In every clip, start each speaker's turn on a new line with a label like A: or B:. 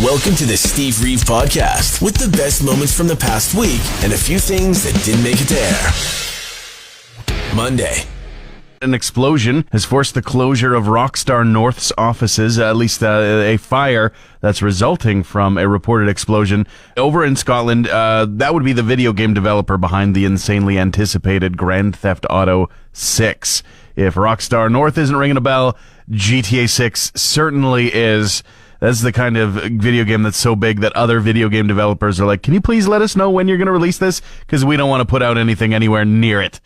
A: Welcome to the Steve Reeve Podcast with the best moments from the past week and a few things that didn't make it to air. Monday.
B: An explosion has forced the closure of Rockstar North's offices, at least a fire that's resulting from a reported explosion over in Scotland. That would be the video game developer behind the insanely anticipated Grand Theft Auto 6. If Rockstar North isn't ringing a bell, GTA 6 certainly is. That's the kind of video game that's so big that other video game developers are like, can you please let us know when you're going to release this? Because we don't want to put out anything anywhere near it.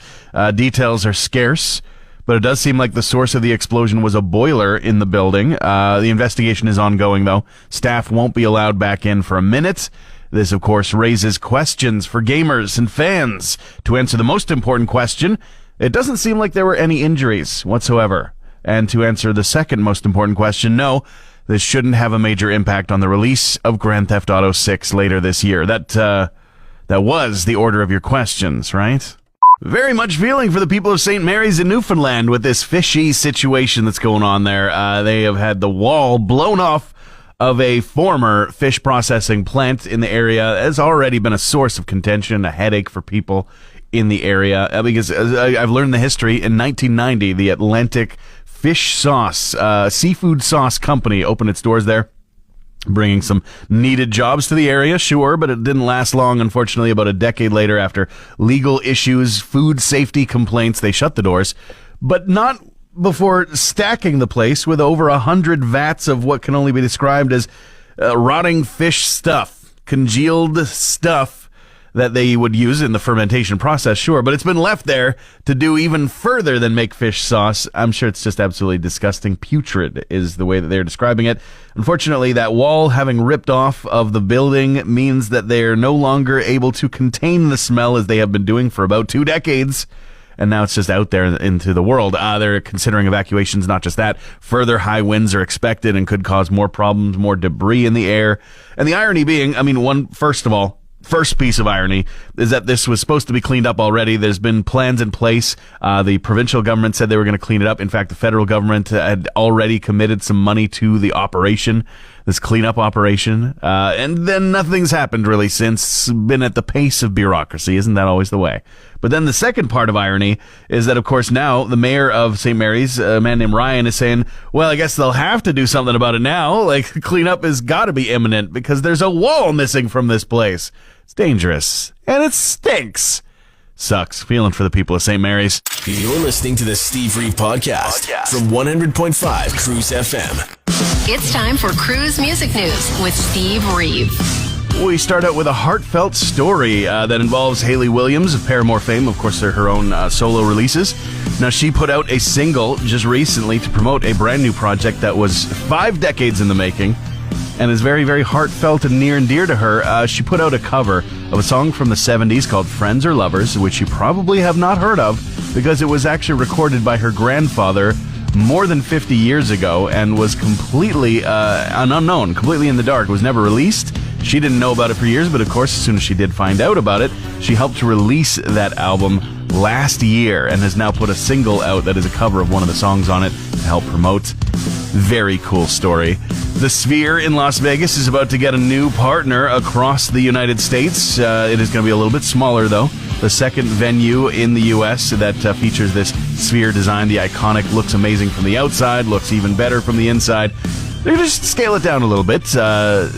B: Details are scarce, but it does seem like the source of the explosion was a boiler in the building. The investigation is ongoing, though. Staff won't be allowed back in for a minute. This, of course, raises questions for gamers and fans. To answer the most important question, it doesn't seem like there were any injuries whatsoever. And to answer the second most important question, no, this shouldn't have a major impact on the release of Grand Theft Auto 6 later this year. That was the order of your questions, right? Very much feeling for the people of St. Mary's in Newfoundland with this fishy situation that's going on there. They have had the wall blown off of a former fish processing plant in the area. It has already been a source of contention, a headache for people in the area. Because I've learned the history. In 1990, the Atlantic Fish Sauce, seafood sauce company opened its doors there, bringing some needed jobs to the area, sure, but it didn't last long. Unfortunately, about a decade later, after legal issues, food safety complaints, they shut the doors, but not before stacking the place with over 100 vats of what can only be described as rotting fish stuff, congealed stuff that they would use in the fermentation process, sure, but it's been left there to do even further than make fish sauce. I'm sure it's just absolutely disgusting. Putrid is the way that they're describing it. Unfortunately, that wall having ripped off of the building means that they're no longer able to contain the smell as they have been doing for about 2 decades. And now it's just out there into the world. They're considering evacuations, not just that. Further high winds are expected and could cause more problems, more debris in the air. And the irony being, first piece of irony is that this was supposed to be cleaned up already. There's been plans in place. The provincial government said they were going to clean it up. In fact, the federal government had already committed some money to the operation, this cleanup operation. And then nothing's happened really since. Been at the pace of bureaucracy. Isn't that always the way? But then the second part of irony is that, of course, now the mayor of St. Mary's, a man named Ryan, is saying, well, I guess they'll have to do something about it now. Like, cleanup has got to be imminent because there's a wall missing from this place. It's dangerous. And it stinks. Sucks. Feeling for the people of St. Mary's.
A: You're listening to the Steve Reeve Podcast from 100.5 Cruz FM.
C: It's time for Cruz Music News with Steve Reeve.
B: We start out with a heartfelt story that involves Hayley Williams of Paramore fame. Of course, they're her own solo releases. Now, she put out a single just recently to promote a brand new project that was 5 decades in the making and is very, very heartfelt and near and dear to her. She put out a cover of a song from the 70s called Friends or Lovers, which you probably have not heard of because it was actually recorded by her grandfather more than 50 years ago and was completely an unknown, completely in the dark. It was never released. She didn't know about it for years, but of course, as soon as she did find out about it, she helped to release that album last year and has now put a single out that is a cover of one of the songs on it to help promote. Very cool story. The Sphere in Las Vegas is about to get a new partner across the United States. It is going to be a little bit smaller, though. The second venue in the U.S. that features this Sphere design. The iconic looks amazing from the outside, looks even better from the inside. They just scale it down a little bit.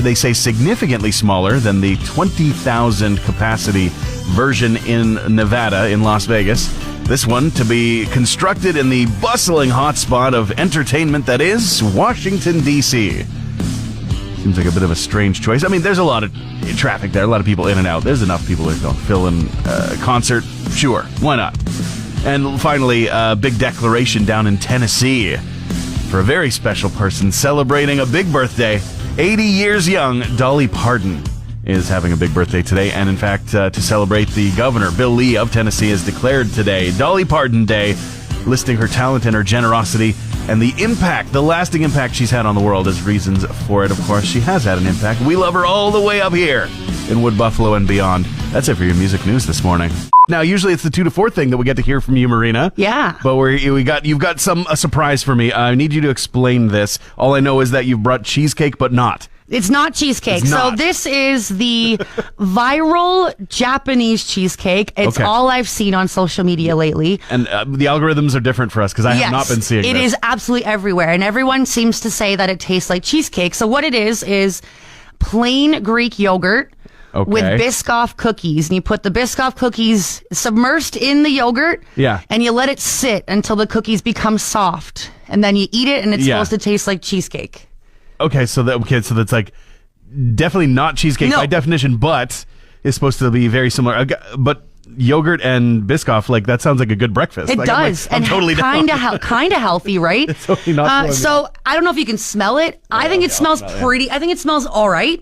B: They say significantly smaller than the 20,000 capacity version in Nevada in Las Vegas. This one to be constructed in the bustling hotspot of entertainment that is Washington, D.C. Seems like a bit of a strange choice. I mean, there's a lot of traffic there, a lot of people in and out. There's enough people that don't fill in a concert. Sure, why not? And finally, a big declaration down in Tennessee for a very special person celebrating a big birthday. 80 years young, Dolly Parton is having a big birthday today. And in fact, to celebrate, the governor, Bill Lee of Tennessee, has declared today Dolly Parton Day, listing her talent and her generosity and the impact, the lasting impact she's had on the world as reasons for it. Of course, she has had an impact. We love her all the way up here in Wood Buffalo and beyond. That's it for your music news this morning. Now, usually it's the 2 to 4 thing that we get to hear from you, Marina.
C: Yeah.
B: But you've got a surprise for me. I need you to explain this. All I know is that you've brought cheesecake, but not.
D: It's not cheesecake.
B: It's
D: So
B: not.
D: this is the viral Japanese cheesecake. It's
B: Okay.
D: all I've seen on social media lately.
B: And the algorithms are different for us because I have not been seeing
D: it
B: this.
D: is absolutely everywhere, and everyone seems to say that it tastes like cheesecake. So what it is plain Greek yogurt with Biscoff cookies, and you put the Biscoff cookies submersed in the yogurt, and you let it sit until the cookies become soft, and then you eat it, and it's supposed to taste like cheesecake.
B: Okay, so that's like definitely not cheesecake by definition, but it's supposed to be very similar. But yogurt and Biscoff, like that sounds like a good breakfast.
D: It does,
B: I'm
D: and
B: totally
D: kind of healthy, right?
B: It's totally not.
D: So I don't know if you can smell it. I think it smells pretty. I think it smells all right.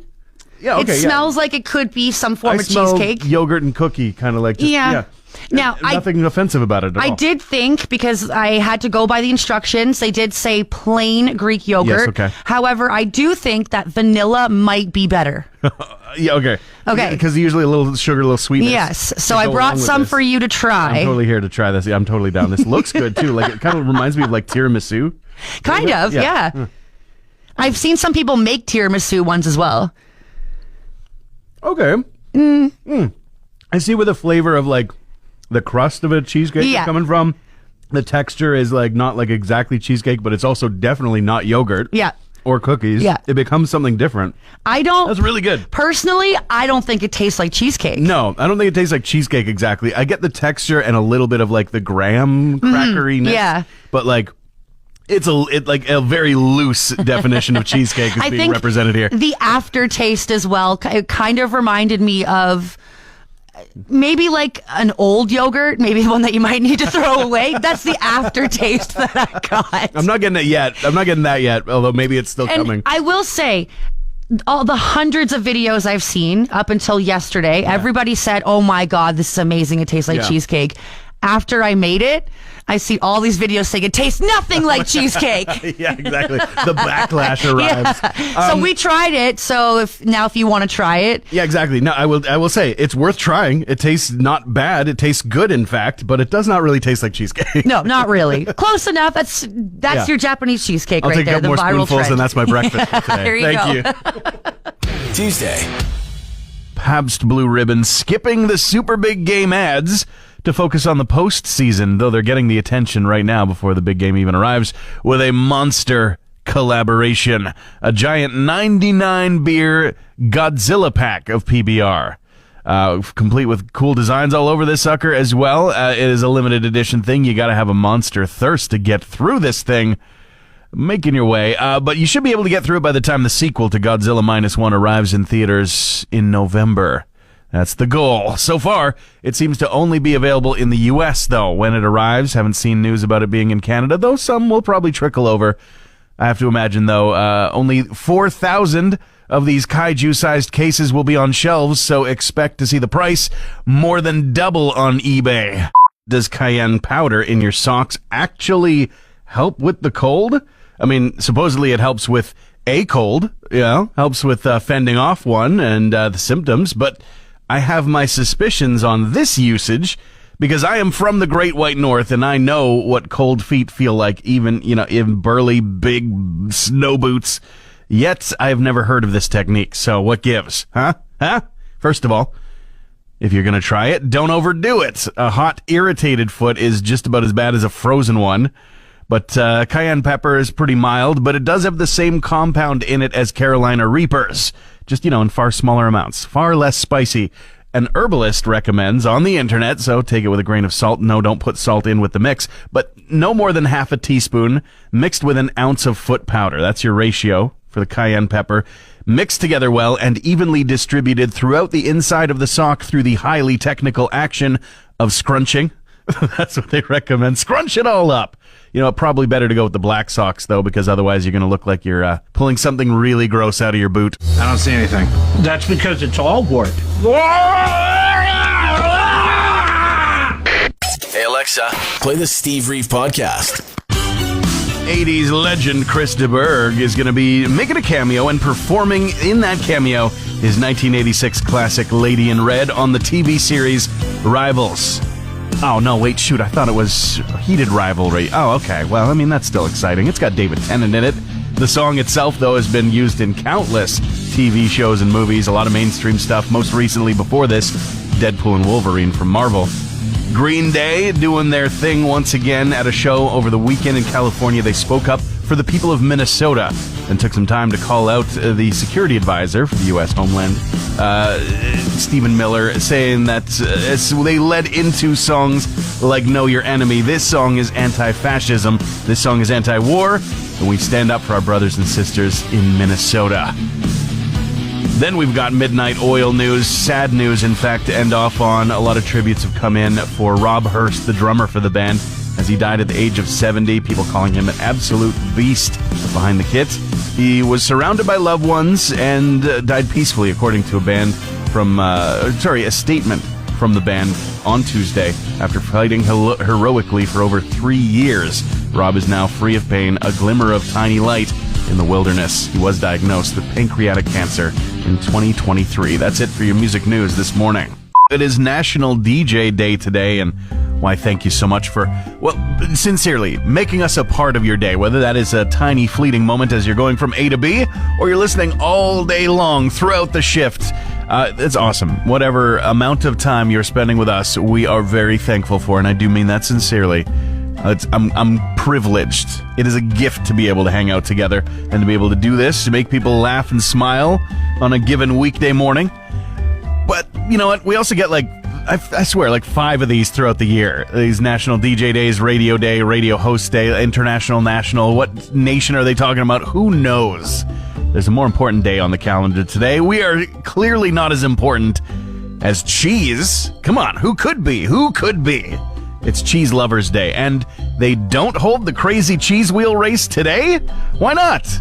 B: Yeah, okay.
D: It smells like it could be some form of cheesecake.
B: Yogurt and cookie, kind of like. Just,
D: Now,
B: nothing offensive about it at all.
D: I did think, because I had to go by the instructions, they did say plain Greek yogurt.
B: Yes, okay.
D: However, I do think that vanilla might be better.
B: Yeah, okay.
D: Okay.
B: Because usually a little sugar, a little sweetness.
D: Yes. So I brought some for you to try.
B: I'm totally here to try this. Yeah, I'm totally down. This looks good too. Like it kind of reminds me of like tiramisu.
D: Kind of, yeah. I've seen some people make tiramisu ones as well.
B: Okay. I see where the flavor of like the crust of a cheesecake is coming from. The texture is like not like exactly cheesecake, but it's also definitely not yogurt.
D: Yeah.
B: Or cookies.
D: Yeah.
B: It becomes something different. That's really good.
D: Personally, I don't think it tastes like cheesecake.
B: No, I don't think it tastes like cheesecake exactly. I get the texture and a little bit of like the graham crackeriness.
D: Yeah.
B: But like it's a very loose definition of cheesecake is being represented here.
D: The aftertaste as well, it kind of reminded me of maybe like an old yogurt, maybe one that you might need to throw away. That's the aftertaste that I got.
B: I'm not getting it yet. I'm not getting that yet, although maybe it's still coming.
D: I will say, all the hundreds of videos I've seen up until yesterday, everybody said, oh my God, this is amazing. It tastes like cheesecake. After I made it, I see all these videos saying it tastes nothing like cheesecake.
B: Yeah, exactly. The backlash arrives.
D: So we tried it. So if you want to try it,
B: yeah, exactly. No, I will say it's worth trying. It tastes not bad. It tastes good, in fact, but it does not really taste like cheesecake.
D: No, not really. Close enough. That's your Japanese cheesecake
B: I'll
D: right there.
B: I'll take a couple more spoonfuls, and that's my breakfast for today.
D: There you
B: Thank
D: go.
B: you.
A: Tuesday.
B: Pabst Blue Ribbon skipping the super big game ads to focus on the postseason, though they're getting the attention right now before the big game even arrives with a monster collaboration. A giant 99 beer Godzilla pack of PBR. Complete with cool designs all over this sucker as well. It is a limited edition thing. You got to have a monster thirst to get through this thing. Making your way, but you should be able to get through it by the time the sequel to Godzilla -1 arrives in theaters in November. That's the goal. So far, it seems to only be available in the U.S., though. When it arrives, haven't seen news about it being in Canada, though some will probably trickle over. I have to imagine, though, only 4,000 of these kaiju-sized cases will be on shelves, so expect to see the price more than double on eBay. Does Cayenne powder in your socks actually help with the cold? I mean, supposedly it helps with a cold, helps with fending off one and the symptoms, but I have my suspicions on this usage because I am from the Great White North and I know what cold feet feel like, even, in burly, big snow boots. Yet, I've never heard of this technique, so what gives? Huh? First of all, if you're going to try it, don't overdo it. A hot, irritated foot is just about as bad as a frozen one. But cayenne pepper is pretty mild, but it does have the same compound in it as Carolina Reapers. Just, in far smaller amounts. Far less spicy. An herbalist recommends on the internet, so take it with a grain of salt. No, don't put salt in with the mix. But no more than half a teaspoon mixed with an ounce of foot powder. That's your ratio for the cayenne pepper. Mixed together well and evenly distributed throughout the inside of the sock through the highly technical action of scrunching. That's what they recommend. Scrunch it all up. Probably better to go with the black socks, though, because otherwise you're going to look like you're pulling something really gross out of your boot.
E: I don't see anything.
F: That's because it's all wood.
A: Hey, Alexa, play the Steve Reeve podcast.
B: 80s legend Chris de Burgh is going to be making a cameo and performing in that cameo his 1986 classic Lady in Red on the TV series Rivals. Oh, no, wait, shoot, I thought it was Heated Rivalry. Oh, okay, well, I mean, that's still exciting. It's got David Tennant in it. The song itself, though, has been used in countless TV shows and movies, a lot of mainstream stuff, most recently before this, Deadpool and Wolverine from Marvel. Green Day doing their thing once again at a show over the weekend in California. They spoke up for the people of Minnesota and took some time to call out the security advisor for the U.S. Homeland, Stephen Miller, saying that as they led into songs like Know Your Enemy, this song is anti-fascism, this song is anti-war, and we stand up for our brothers and sisters in Minnesota. Then we've got midnight oil news, sad news, in fact, to end off on. A lot of tributes have come in for Rob Hurst, the drummer for the band, as he died at the age of 70. People calling him an absolute beast behind the kit. He was surrounded by loved ones and died peacefully, according to a statement from the band on Tuesday. After fighting heroically for over 3 years, Rob is now free of pain, a glimmer of tiny light in the wilderness. He was diagnosed with pancreatic cancer in 2023. That's it for your music news this morning. It is National DJ Day today, and why, thank you so much for, well, sincerely, making us a part of your day, whether that is a tiny fleeting moment as you're going from A to B, or you're listening all day long throughout the shift. It's awesome. Whatever amount of time you're spending with us, we are very thankful for, and I do mean that sincerely. I'm privileged. It is a gift to be able to hang out together and to be able to do this, to make people laugh and smile on a given weekday morning. But you know what? We also get I swear, 5 of these throughout the year. These National DJ Days, Radio Day, Radio Host Day, International, National. What nation are they talking about? Who knows? There's a more important day on the calendar today. We are clearly not as important as cheese. Come on, who could be? Who could be? It's Cheese Lovers Day, and they don't hold the crazy cheese wheel race today? Why not?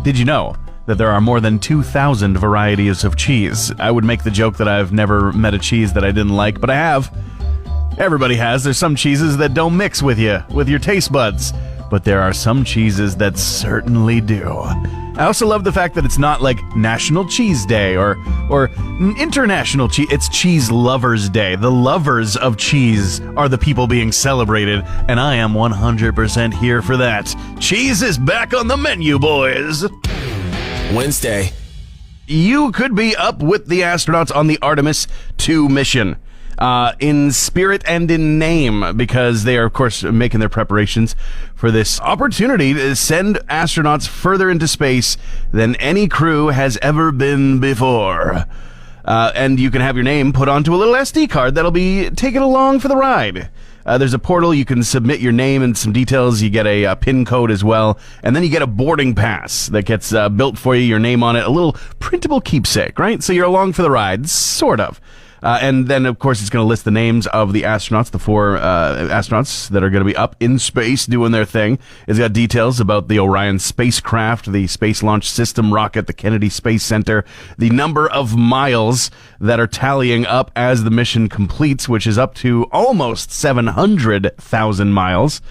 B: Did you know that there are more than 2,000 varieties of cheese? I would make the joke that I've never met a cheese that I didn't like, but I have. Everybody has. There's some cheeses that don't mix with you, with your taste buds, but there are some cheeses that certainly do. I also love the fact that it's not like National Cheese Day or International Cheese. It's Cheese Lovers Day. The lovers of cheese are the people being celebrated, and I am 100% here for that. Cheese is back on the menu, boys.
A: Wednesday.
B: You could be up with the astronauts on the Artemis 2 mission. In spirit and in name, because they are, of course, making their preparations for this opportunity to send astronauts further into space than any crew has ever been before. And you can have your name put onto a little SD card that'll be taken along for the ride. There's a portal. You can submit your name and some details. You get a PIN code as well. And then you get a boarding pass that gets built for you, your name on it, a little printable keepsake, right? So you're along for the ride, sort of. And then, of course, it's going to list the names of the astronauts, the 4 astronauts that are going to be up in space doing their thing. It's got details about the Orion spacecraft, the Space Launch System rocket, the Kennedy Space Center, the number of miles that are tallying up as the mission completes, which is up to almost 700,000 miles.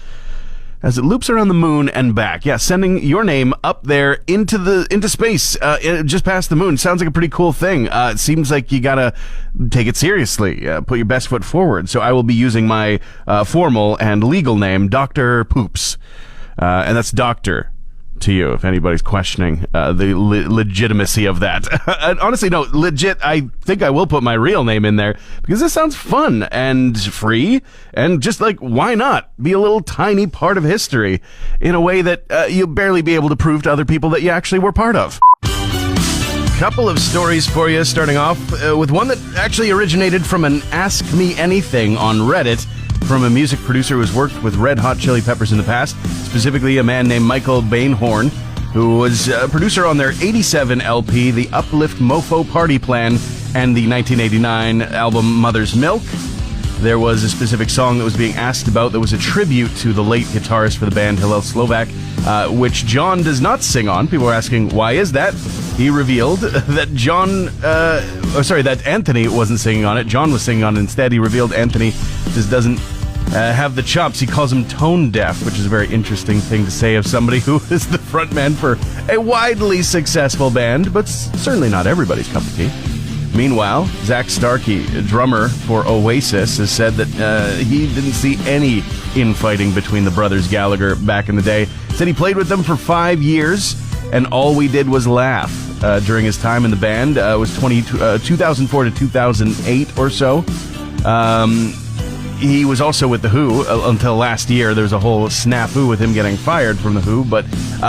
B: As it loops around the moon and back. Yeah, sending your name up there into space, just past the moon. Sounds like a pretty cool thing. It seems like you gotta take it seriously, put your best foot forward. So I will be using my formal and legal name, Dr. Poops. And that's Doctor to you, if anybody's questioning the legitimacy of that. Honestly, no, legit, I think I will put my real name in there, because this sounds fun and free, and just why not be a little tiny part of history in a way that you'll barely be able to prove to other people that you actually were part of. Couple of stories for you, starting off with one that actually originated from an Ask Me Anything on Reddit, from a music producer who has worked with Red Hot Chili Peppers in the past, specifically a man named Michael Bainhorn, who was a producer on their 87 LP, The Uplift Mofo Party Plan, and the 1989 album Mother's Milk. There was a specific song that was being asked about that was a tribute to the late guitarist for the band Hillel Slovak, which John does not sing on. People were asking, why is that? He revealed that that Anthony wasn't singing on it. John was singing on it instead. He revealed Anthony just doesn't have the chops. He calls him tone deaf, which is a very interesting thing to say of somebody who is the frontman for a widely successful band, but certainly not everybody's cup of tea. Meanwhile, Zach Starkey, a drummer for Oasis, has said that he didn't see any infighting between the brothers Gallagher back in the day. Said he played with them for 5 years, and all we did was laugh during his time in the band. It was 2004 to 2008 or so. He was also with The Who until last year. There's a whole snafu with him getting fired from The Who, but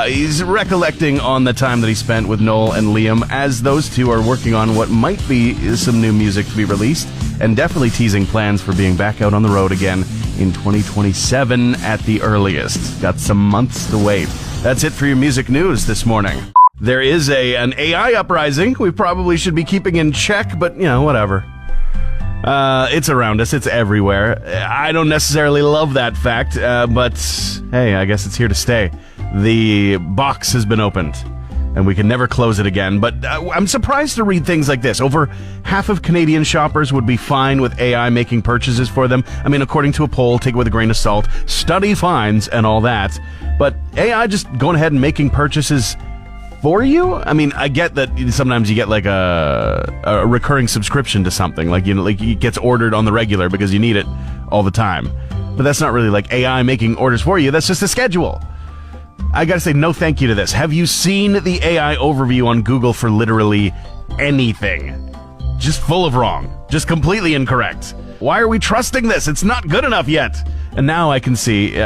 B: he's recollecting on the time that he spent with Noel and Liam as those two are working on what might be some new music to be released, and definitely teasing plans for being back out on the road again in 2027 at the earliest. Got some months to wait. That's it for your music news this morning. There is an AI uprising we probably should be keeping in check, but, whatever. It's around us. It's everywhere. I don't necessarily love that fact, but hey, I guess it's here to stay. The box has been opened, and we can never close it again. But I'm surprised to read things like this. Over half of Canadian shoppers would be fine with AI making purchases for them. I mean, according to a poll, take it with a grain of salt, study finds and all that. But AI just going ahead and making purchases for you? I mean, I get that sometimes you get like a recurring subscription to something, like it gets ordered on the regular because you need it all the time. But that's not really like AI making orders for you. That's just a schedule. I gotta say no thank you to this. Have you seen the AI overview on Google for literally anything? Just full of wrong. Just completely incorrect. Why are we trusting this? It's not good enough yet. And now I can see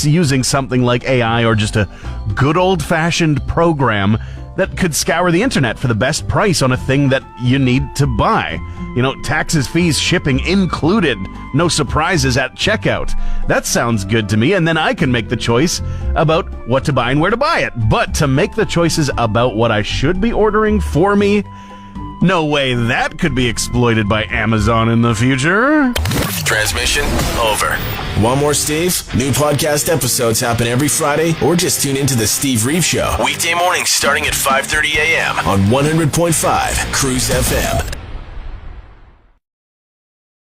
B: using something like AI or just a good old-fashioned program that could scour the internet for the best price on a thing that you need to buy. Taxes, fees, shipping included. No surprises at checkout. That sounds good to me, and then I can make the choice about what to buy and where to buy it. But to make the choices about what I should be ordering for me, no way that could be exploited by Amazon in the future.
A: Transmission over. Want more Steve? New podcast episodes happen every Friday, or just tune into the Steve Reeve Show. Weekday mornings starting at 5:30 a.m. on 100.5 Cruz FM.